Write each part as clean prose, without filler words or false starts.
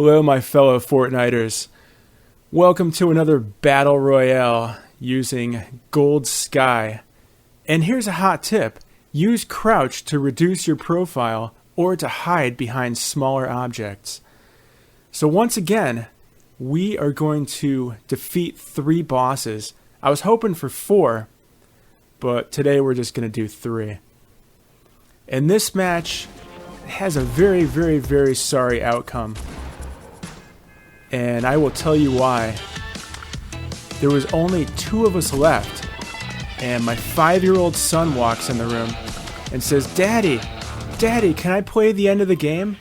Hello, my fellow Fortniters. Welcome to another Battle Royale using Gold Sky. And here's a hot tip. Use crouch to reduce your profile or to hide behind smaller objects. So once again, we are going to defeat 3 bosses. I was hoping for 4, but today we're just going to do 3. And this match has a very, very, very sorry outcome. And I will tell you why. There was only 2 of us left, and my 5-year-old son walks in the room and says, Daddy, can I play the end of the game?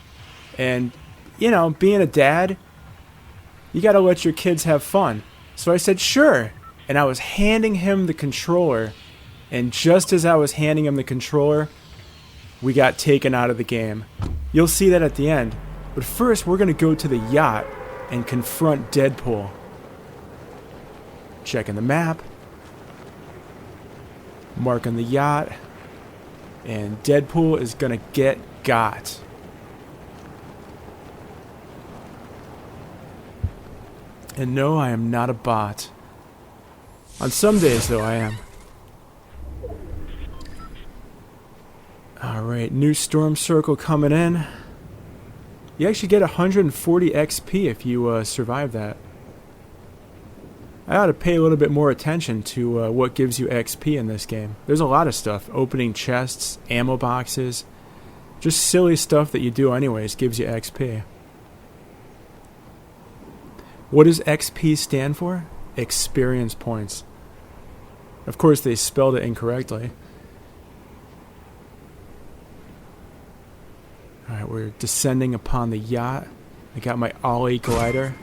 And, you know, being a dad, you gotta let your kids have fun. So I said, sure. And I was handing him the controller, and just as I was handing him the controller, we got taken out of the game. You'll see that at the end. But first, we're gonna go to the yacht and confront Deadpool. Checking the map. Marking the yacht. And Deadpool is gonna get got. And no, I am not a bot. On some days, though, I am. Alright, new storm circle coming in. You actually get 140 XP if you survive that. I ought to pay a little bit more attention to what gives you XP in this game. There's a lot of stuff. Opening chests, ammo boxes. Just silly stuff that you do anyways gives you XP. What does XP stand for? Experience points. Of course, they spelled it incorrectly. Alright, we're descending upon the yacht. I got my ollie glider.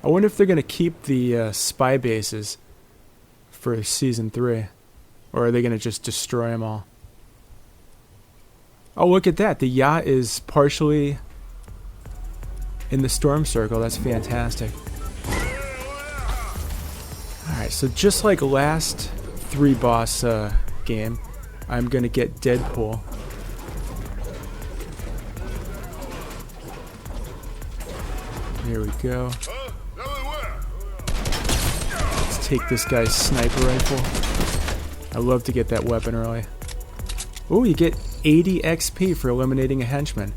I wonder if they're going to keep the spy bases for Season 3. Or are they going to just destroy them all? Oh, look at that. The yacht is partially in the storm circle. That's fantastic. Alright, so just like last 3 boss game, I'm going to get Deadpool. Here we go. Let's take this guy's sniper rifle. I love to get that weapon early. Oh, you get 80 XP for eliminating a henchman.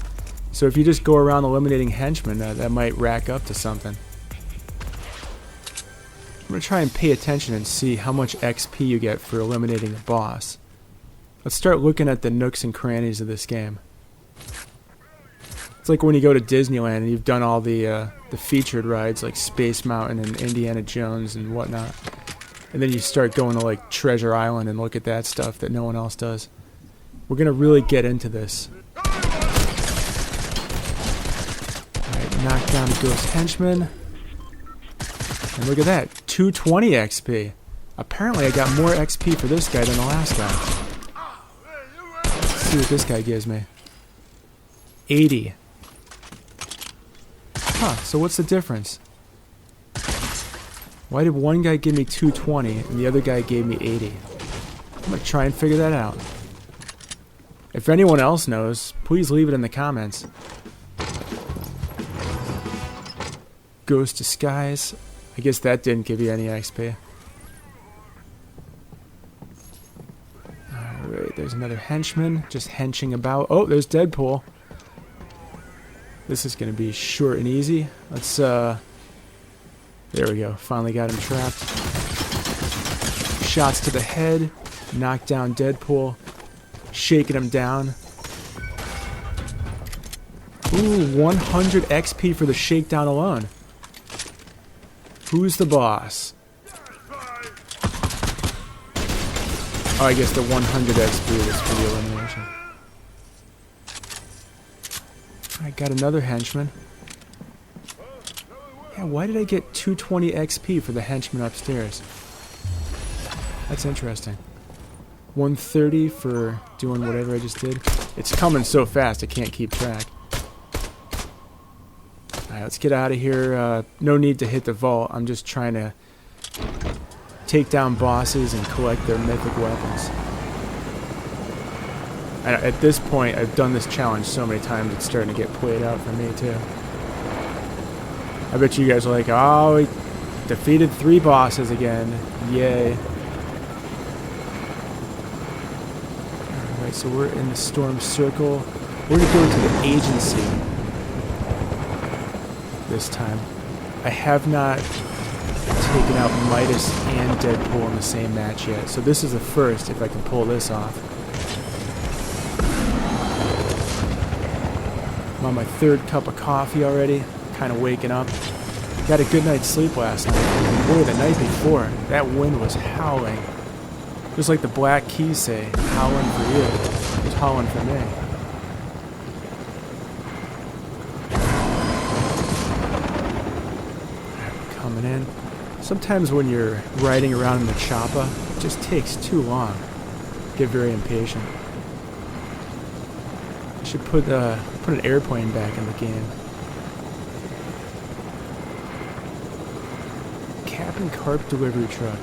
So if you just go around eliminating henchmen, that might rack up to something. I'm going to try and pay attention and see how much XP you get for eliminating a boss. Let's start looking at the nooks and crannies of this game. It's like when you go to Disneyland and you've done all the featured rides like Space Mountain and Indiana Jones and whatnot. And then you start going to like Treasure Island and look at that stuff that no one else does. We're going to really get into this. Alright, knock down a ghost henchman. And look at that, 220 XP. Apparently I got more XP for this guy than the last guy. Let's see what this guy gives me. 80. Huh, so what's the difference? Why did one guy give me 220 and the other guy gave me 80? I'm going to try and figure that out. If anyone else knows, please leave it in the comments. Ghost disguise. I guess that didn't give you any XP. Alright, there's another henchman just henching about. Oh, there's Deadpool. This is going to be short and easy. Let's, there we go. Finally got him trapped. Shots to the head. Knock down Deadpool. Shaking him down. Ooh, 100 XP for the shakedown alone. Who's the boss? Oh, I guess the 100 XP was for the elimination. I got another henchman. Yeah, why did I get 220 XP for the henchman upstairs? That's interesting. 130 for doing whatever I just did. It's coming so fast I can't keep track. Alright, let's get out of here. No need to hit the vault. I'm just trying to take down bosses and collect their mythic weapons. At this point, I've done this challenge so many times, it's starting to get played out for me, too. I bet you guys are like, oh, he defeated 3 bosses again. Yay. Alright, so we're in the storm circle. We're going to go to the agency this time. I have not taken out Midas and Deadpool in the same match yet, so this is the first, if I can pull this off. I'm on my 3rd cup of coffee already, kind of waking up. Got a good night's sleep last night. Boy, the night before, that wind was howling. Just like the Black Keys say, howling for you. It was howling for me. Coming in. Sometimes when you're riding around in the choppa, it just takes too long. Get very impatient. I should put an airplane back in the game. Cap and carp delivery truck.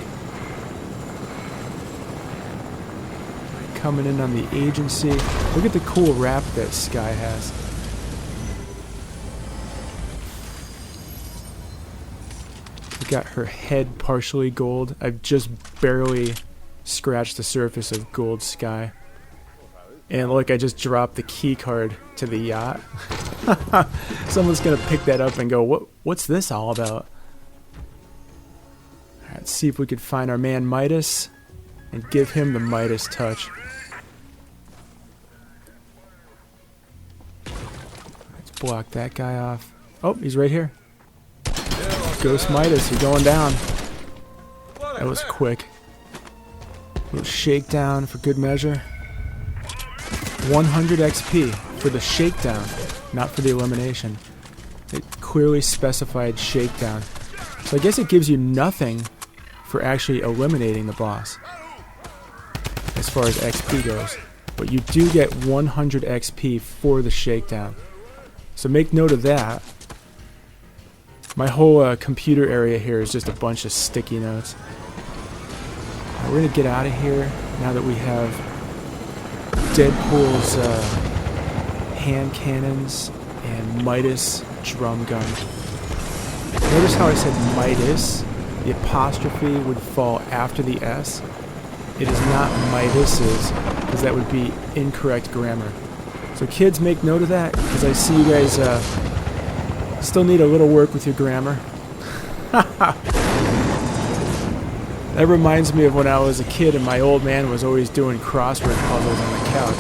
Coming in on the agency. Look at the cool wrap that Sky has. We got her head partially gold. I've just barely scratched the surface of gold Sky. And look, I just dropped the key card to the yacht. Someone's gonna pick that up and go, what's this all about? Alright, let's see if we could find our man Midas and give him the Midas touch. Let's block that guy off. Oh, he's right here. Ghost Midas, you're going down. That was quick. A little shakedown for good measure. 100 XP for the shakedown, not for the elimination. It clearly specified shakedown. So I guess it gives you nothing for actually eliminating the boss, as far as XP goes. But you do get 100 XP for the shakedown. So make note of that. My whole computer area here is just a bunch of sticky notes. We're going to get out of here now that we have Deadpool's hand cannons and Midas drum gun. Notice how I said Midas? The apostrophe would fall after the S. It is not Midas's, because that would be incorrect grammar. So kids, make note of that, because I see you guys still need a little work with your grammar. That reminds me of when I was a kid and my old man was always doing crossword puzzles on the couch.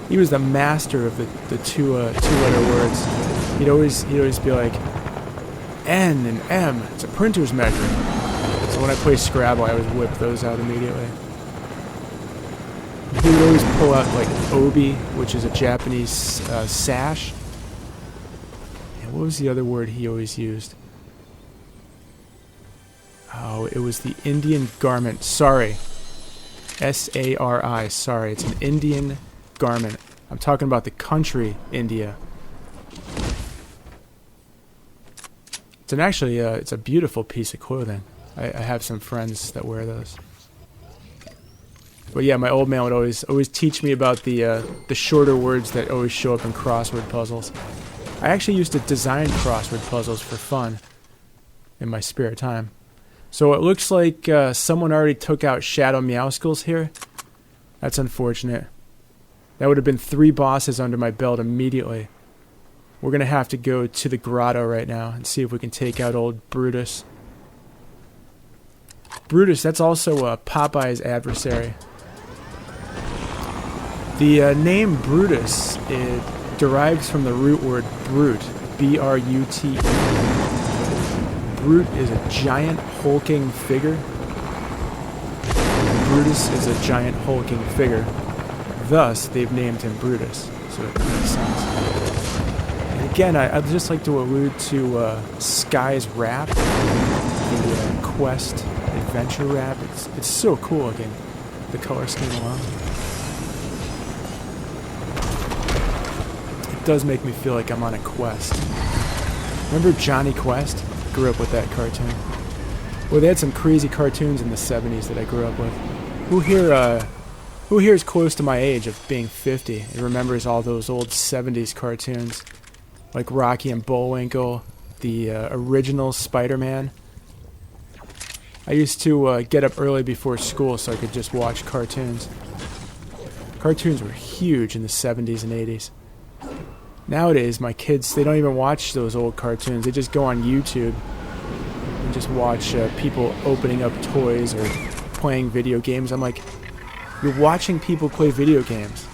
He was the master of the two-letter words. He'd always be like, N and M, it's a printer's measure. So when I play Scrabble, I always whip those out immediately. He would always pull out like obi, which is a Japanese sash. And what was the other word he always used? Oh, it was the Indian garment. Sorry. S-A-R-I. Sorry. It's an Indian garment. I'm talking about the country, India. It's a beautiful piece of clothing. I have some friends that wear those. But yeah, my old man would always teach me about the shorter words that always show up in crossword puzzles. I actually used to design crossword puzzles for fun in my spare time. So it looks like someone already took out Shadow Meowskulls here. That's unfortunate. That would have been 3 bosses under my belt immediately. We're going to have to go to the grotto right now and see if we can take out old Brutus. Brutus, that's also Popeye's adversary. The name Brutus, it derives from the root word brute, B-R-U-T-E. Brute is a giant hulking figure. Brutus is a giant hulking figure. Thus, they've named him Brutus. So it makes sense. And again, I'd just like to allude to Sky's rap, the quest adventure rap. It's so cool looking, the color scheme alone. It does make me feel like I'm on a quest. Remember Johnny Quest? Grew up with that cartoon. Well, they had some crazy cartoons in the 70s that I grew up with. Who Who here is close to my age of being 50 and remembers all those old 70s cartoons? Like Rocky and Bullwinkle, the original Spider-Man. I used to get up early before school so I could just watch cartoons. Cartoons were huge in the 70s and 80s. Nowadays, my kids, they don't even watch those old cartoons. They just go on YouTube and just watch people opening up toys or playing video games. I'm like, you're watching people play video games.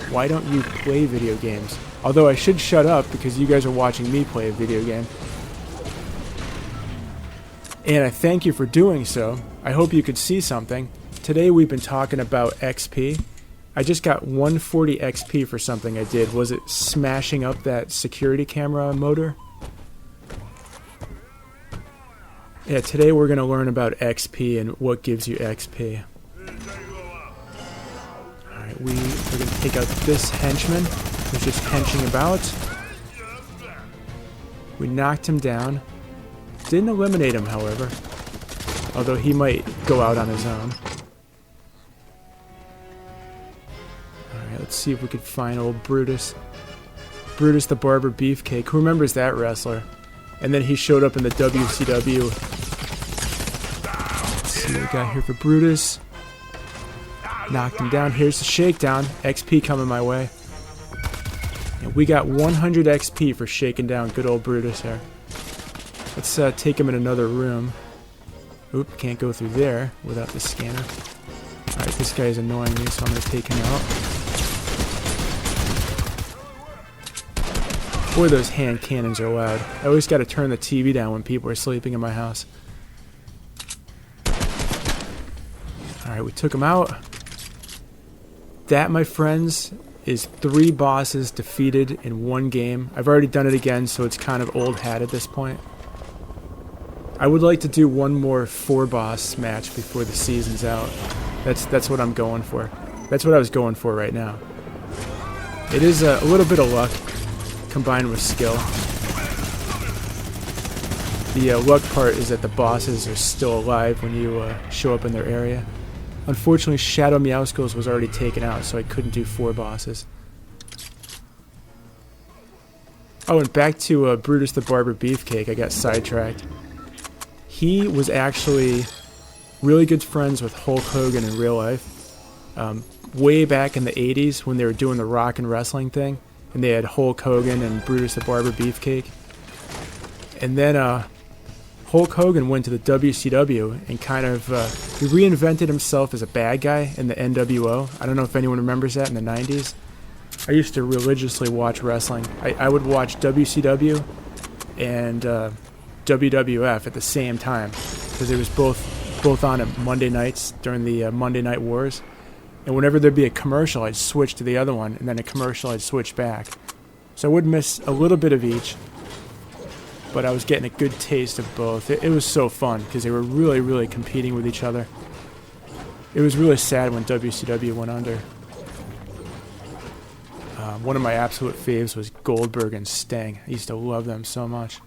Why don't you play video games? Although I should shut up because you guys are watching me play a video game. And I thank you for doing so. I hope you could see something. Today we've been talking about XP. I just got 140 XP for something I did. Was it smashing up that security camera motor? Yeah, today we're going to learn about XP and what gives you XP. Alright, we're going to take out this henchman who's just henching about. We knocked him down. Didn't eliminate him, however. Although he might go out on his own. Alright, let's see if we could find old Brutus. Brutus the Barber Beefcake. Who remembers that wrestler? And then he showed up in the WCW. Let's see what we got here for Brutus. Knocked him down. Here's the shakedown. XP coming my way. And we got 100 XP for shaking down good old Brutus here. Let's take him in another room. Oop, can't go through there without the scanner. Alright, this guy is annoying me, so I'm going to take him out. Boy, those hand cannons are loud. I always got to turn the TV down when people are sleeping in my house. Alright, we took him out. That, my friends, is 3 bosses defeated in 1 game. I've already done it again, so it's kind of old hat at this point. I would like to do one more 4-boss match before the season's out. That's what I'm going for. That's what I was going for right now. It is a little bit of luck combined with skill. The luck part is that the bosses are still alive when you show up in their area. Unfortunately, Shadow Meowscles was already taken out, so I couldn't do 4 bosses. Oh, and back to Brutus the Barber Beefcake. I got sidetracked. He was actually really good friends with Hulk Hogan in real life. Way back in the 80s when they were doing the rock and wrestling thing, and they had Hulk Hogan and Brutus the Barber Beefcake. And then Hulk Hogan went to the WCW and kind of he reinvented himself as a bad guy in the NWO. I don't know if anyone remembers that in the 90s. I used to religiously watch wrestling. I would watch WCW and WWF at the same time because it was both on at Monday nights during the Monday Night Wars. And whenever there'd be a commercial, I'd switch to the other one, and then a commercial, I'd switch back. So I would miss a little bit of each, but I was getting a good taste of both. It was so fun because they were really, really competing with each other. It was really sad when WCW went under. One of my absolute faves was Goldberg and Sting. I used to love them so much.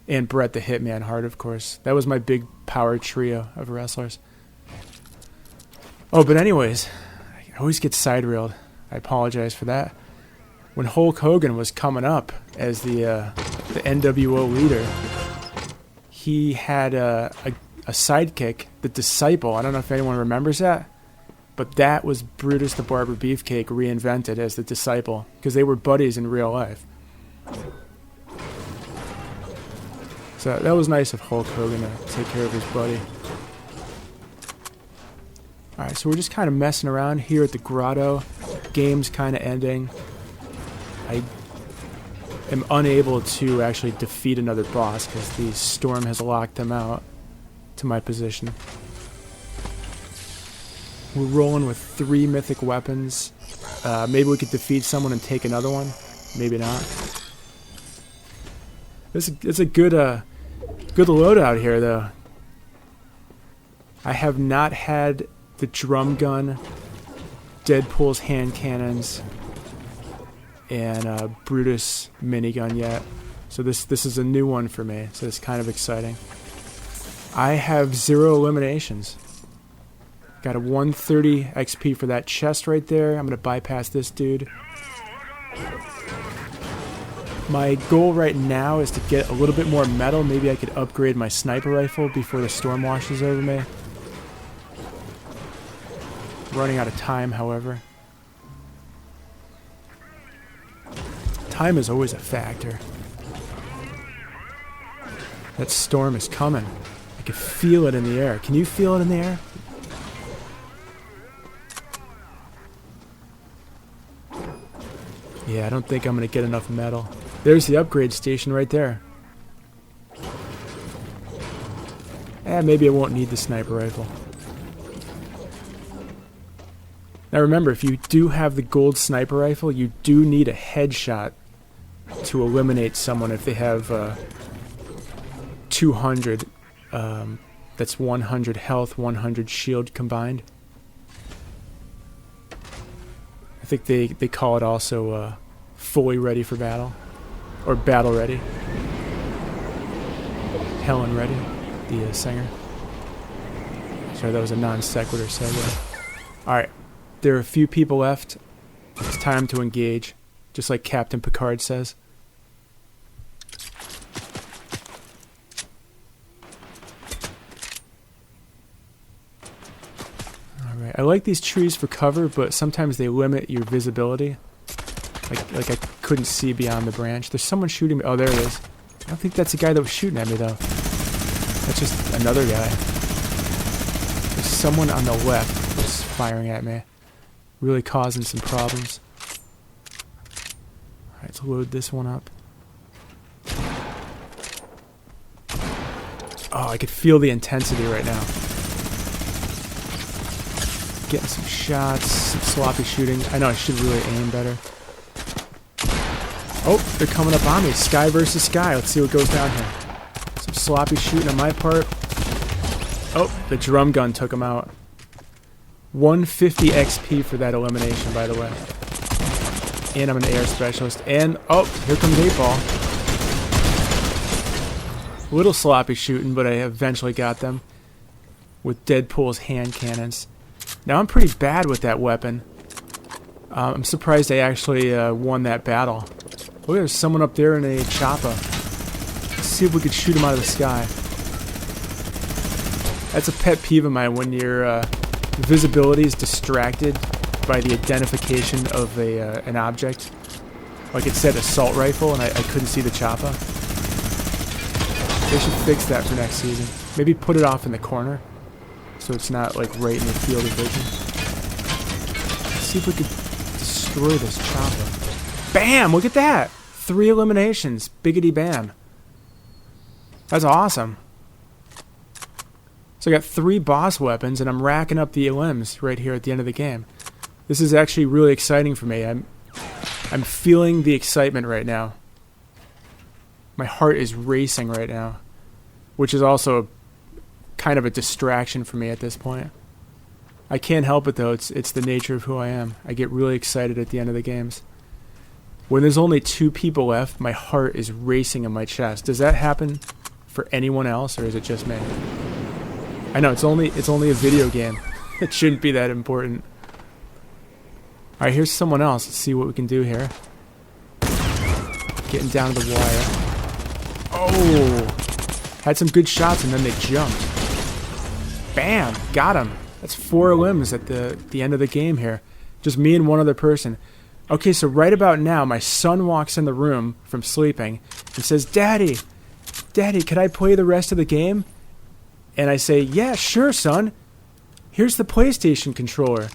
And Bret the Hitman Hart, of course. That was my big power trio of wrestlers. Oh, but anyways, I always get side-railed. I apologize for that. When Hulk Hogan was coming up as the NWO leader, he had a sidekick, the Disciple. I don't know if anyone remembers that, but that was Brutus the Barber Beefcake reinvented as the Disciple because they were buddies in real life. So that was nice of Hulk Hogan to take care of his buddy. Alright, so we're just kind of messing around here at the grotto. Game's kind of ending. I am unable to actually defeat another boss because the storm has locked them out to my position. We're rolling with 3 mythic weapons. Maybe we could defeat someone and take another one. Maybe not. It's a good loadout here, though. I have not had the drum gun, Deadpool's hand cannons, and Brutus minigun yet. So this is a new one for me, so it's kind of exciting. I have 0 eliminations. Got a 130 XP for that chest right there. I'm going to bypass this dude. My goal right now is to get a little bit more metal. Maybe I could upgrade my sniper rifle before the storm washes over me. Running out of time, however. Time is always a factor. That storm is coming. I can feel it in the air. Can you feel it in the air? Yeah, I don't think I'm going to get enough metal. There's the upgrade station right there. Maybe I won't need the sniper rifle. Now remember, if you do have the gold sniper rifle, you do need a headshot to eliminate someone if they have 200. That's 100 health, 100 shield combined. I think they call it also fully ready for battle. Or battle ready. Helen Reddy, the singer. Sorry, that was a non sequitur segue. Alright, there are a few people left. It's time to engage, just like Captain Picard says. Alright, I like these trees for cover, but sometimes they limit your visibility. Like I couldn't see beyond the branch. There's someone shooting me. Oh, there it is. I don't think that's the guy that was shooting at me, though. That's just another guy. There's someone on the left that's firing at me. Really causing some problems. Alright, let's load this one up. Oh, I could feel the intensity right now. Getting some shots, some sloppy shooting. I know I should really aim better. Oh, they're coming up on me. Sky versus sky. Let's see what goes down here. Some sloppy shooting on my part. Oh, the drum gun took him out. 150 XP for that elimination, by the way. And I'm an air specialist. And, oh, here comes 8-Ball. A little sloppy shooting, but I eventually got them. With Deadpool's hand cannons. Now, I'm pretty bad with that weapon. I'm surprised I actually won that battle. Look, there's someone up there in a chopper. Let's see if we could shoot him out of the sky. That's a pet peeve of mine when your visibility is distracted by the identification of an object. Like it said assault rifle and I couldn't see the chopper. They should fix that for next season. Maybe put it off in the corner so it's not like right in the field of vision. Let's see if we could destroy this chopper. Bam! Look at that! 3 eliminations. Biggity bam. That's awesome. So I got 3 boss weapons, and I'm racking up the elims right here at the end of the game. This is actually really exciting for me. I'm feeling the excitement right now. My heart is racing right now, which is also kind of a distraction for me at this point. I can't help it, though. It's the nature of who I am. I get really excited at the end of the games. When there's only 2 people left, my heart is racing in my chest. Does that happen for anyone else, or is it just me? I know, it's only a video game. It shouldn't be that important. Alright, here's someone else. Let's see what we can do here. Getting down to the wire. Oh! Had some good shots, and then they jumped. Bam! Got him! That's 4 limbs at the end of the game here. Just me and one other person. Okay, so right about now, my son walks in the room from sleeping and says, Daddy, can I play the rest of the game? And I say, yeah, sure, son. Here's the PlayStation controller.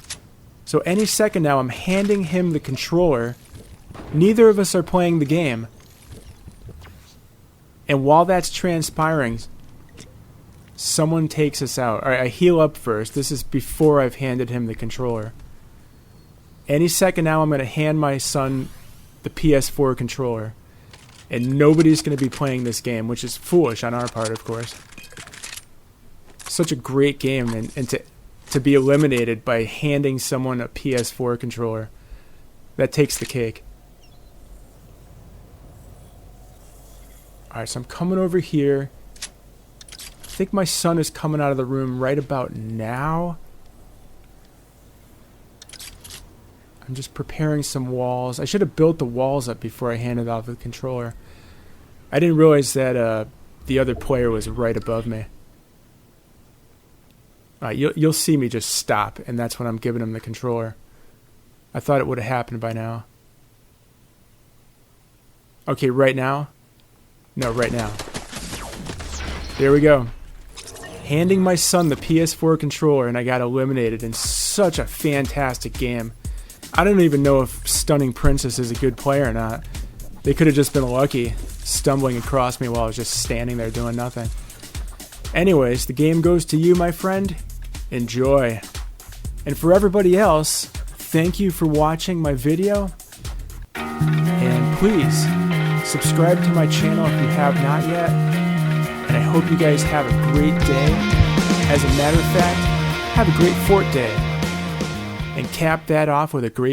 So any second now, I'm handing him the controller. Neither of us are playing the game. And while that's transpiring, someone takes us out. All right, I heal up first. This is before I've handed him the controller. Any second now, I'm going to hand my son the PS4 controller. And nobody's going to be playing this game, which is foolish on our part, of course. Such a great game, and to be eliminated by handing someone a PS4 controller, that takes the cake. Alright, so I'm coming over here. I think my son is coming out of the room right about now. I'm just preparing some walls. I should have built the walls up before I handed off the controller. I didn't realize that the other player was right above me. You'll see me just stop, and that's when I'm giving him the controller. I thought it would have happened by now. Okay, right now? No, right now. There we go. Handing my son the PS4 controller, and I got eliminated in such a fantastic game. I don't even know if Stunning Princess is a good player or not. They could have just been lucky, stumbling across me while I was just standing there doing nothing. Anyways, the game goes to you, my friend. Enjoy. And for everybody else, thank you for watching my video. And please, subscribe to my channel if you have not yet. And I hope you guys have a great day. As a matter of fact, have a great Fort Day. And cap that off with a great